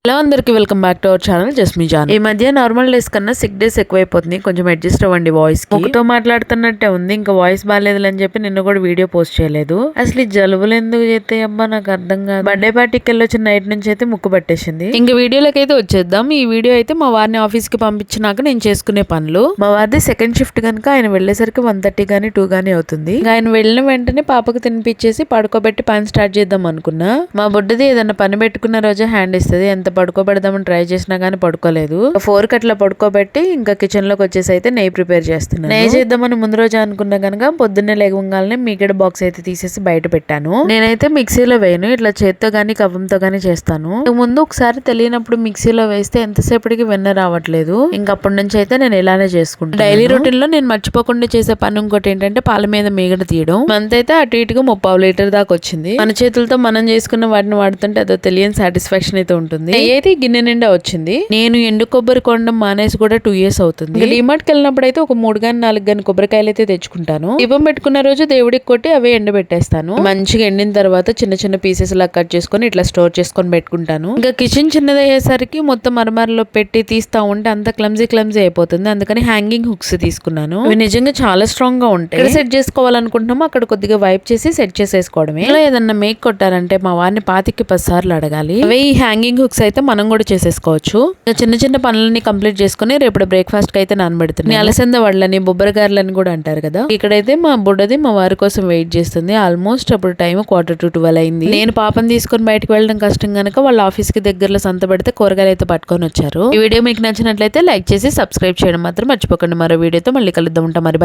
Hello అందరికి welcome back to our channel Jasmi Jaan. ఈ మధ్య నార్మల్ డేస్ కన్నా సిక్ డేస్ ఎక్కువైపోతుంది. కొంచెం అడ్జస్ట్ అవ్వండి వాయిస్ కి. ముక్కుతో మాట్లాడుతున్నట్టే ఉంది. ఇంకా వాయిస్ బాగాలేదు అని చెప్పి నిన్న కూడా వీడియో పోస్ట్ చేయలేదు. అసలు ఈ జలుబులు ఎందుకు చేస్తాయి అబ్బా నాకు అర్థం కాదు. బర్త్డే పార్టీకి వెళ్ళి వచ్చిన నైట్ నుంచి అయితే ముక్కు పట్టేసింది. ఇంకా వీడియోలోకి అయితే వచ్చేద్దాం. ఈ వీడియో అయితే మా వారిని ఆఫీస్ కి పంపించినాక నేను చేసుకునే పనులు. మా వారిది సెకండ్ షిఫ్ట్ కనుక ఆయన వెళ్లేసరికి 1:30 గానీ 2 గానీ అవుతుంది. ఆయన వెళ్ళిన వెంటనే పాపకు తినిపించేసి పడుకోబెట్టి పని స్టార్ట్ చేద్దాం అనుకున్నా. మా బుడ్డది ఏదన్నా పని పెట్టుకున్న రోజే హ్యాండ్ ఇస్తుంది. ఎంత పడుకోబెడదామని ట్రై చేసినా గానీ పడుకోలేదు. 4 కి అట్లా పడుకోబెట్టి ఇంకా కిచెన్ లోకి వచ్చేసి అయితే నెయ్యి ప్రిపేర్ చేస్తున్నాను. నెయ్యి చేద్దామని ముందు రోజు అనుకున్నా కనుక పొద్దున్నే లేవగానే మీగడ బాక్స్ అయితే తీసేసి బయట పెట్టాను. నేనైతే మిక్సీలో వేయను, ఇట్లా చేత్తో గానీ కవ్వంతో గానీ చేస్తాను. ముందు ఒకసారి తెలియనప్పుడు మిక్సీలో వేస్తే ఎంతసేపటికి వెన్న రావట్లేదు. ఇంకప్పటి నుంచి అయితే నేను ఇలానే చేసుకుంటాను. డైలీ రొటీన్ లో నేను మర్చిపోకుండా చేసే పని ఇంకోటి ఏంటంటే పాల మీద మీగడ తీయడం. మంత్ అయితే అటు ఇటుగా 3/4 లీటర్ దాకా వచ్చింది. మన చేతులతో మనం చేసుకున్న వాటిని వాడుతుంటే అదో తెలియని సాటిస్ఫాక్షన్ అయితే ఉంటుంది. అయితే గిన్నె నిండా వచ్చింది. నేను ఎండు కొబ్బరి కొనడం మానేసి కూడా 2 years అవుతుంది. డిమార్ట్ కి వెళ్ళినప్పుడు అయితే ఒక 3 గాని 4 గాని కొబ్బరికాయలు అయితే తెచ్చుకుంటాను. దీపం పెట్టుకున్న రోజు దేవుడికి కొట్టి అవే ఎండబెట్టేస్తాను. మంచిగా ఎండిన తర్వాత చిన్న చిన్న పీసెస్ లా కట్ చేసుకొని ఇట్లా స్టోర్ చేసుకొని పెట్టుకుంటాను. ఇంకా కిచెన్ చిన్నదయ్యేసరికి మొత్తం అరమరలో పెట్టి తీస్తా ఉంటే అంత క్లమ్జీ అయిపోతుంది. అందుకని హ్యాంగింగ్ హుక్స్ తీసుకున్నాను. ఇవి నిజంగా చాలా స్ట్రాంగ్ గా ఉంటాయి. ఎక్కడ సెట్ చేసుకోవాలనుకుంటున్నామో అక్కడ కొద్దిగా వైప్ చేసి సెట్ చేసేసుకోవడమే. ఇలా ఏదన్నా మేక్ కొట్టారంటే మా వారిని 5కి 10 సార్లు అడగాలి. అవే ఈ హ్యాంగింగ్ హుక్స్ అయితే మనం కూడా చేసేసుకోవచ్చు. చిన్న చిన్న పనులని కంప్లీట్ చేసుకుని రేపు బ్రేక్ఫాస్ట్ కి అయితే నానబెడుతుంది. అలసంద వడ్లని బొబ్బరగారలని కూడా అంటారు కదా. ఇక్కడైతే మా బుడ్డది మా వారి కోసం వెయిట్ చేస్తుంది. ఆల్మోస్ట్ అప్పుడు టైం 11:45 అయింది. నేను పాపని తీసుకొని బయటకు వెళ్ళడం కష్టం కనుక వాళ్ళ ఆఫీస్ కి దగ్గరలో సంత పెడితే కూరగాయలు అయితే పట్టుకొని వచ్చారు. ఈ వీడియో మీకు నచ్చినట్లయితే లైక్ చేసి సబ్స్క్రైబ్ చేయడం మాత్రం మర్చిపోకండి. మరో వీడియోతో మళ్ళీ కలుద్దాం. ఉంటాం మరి.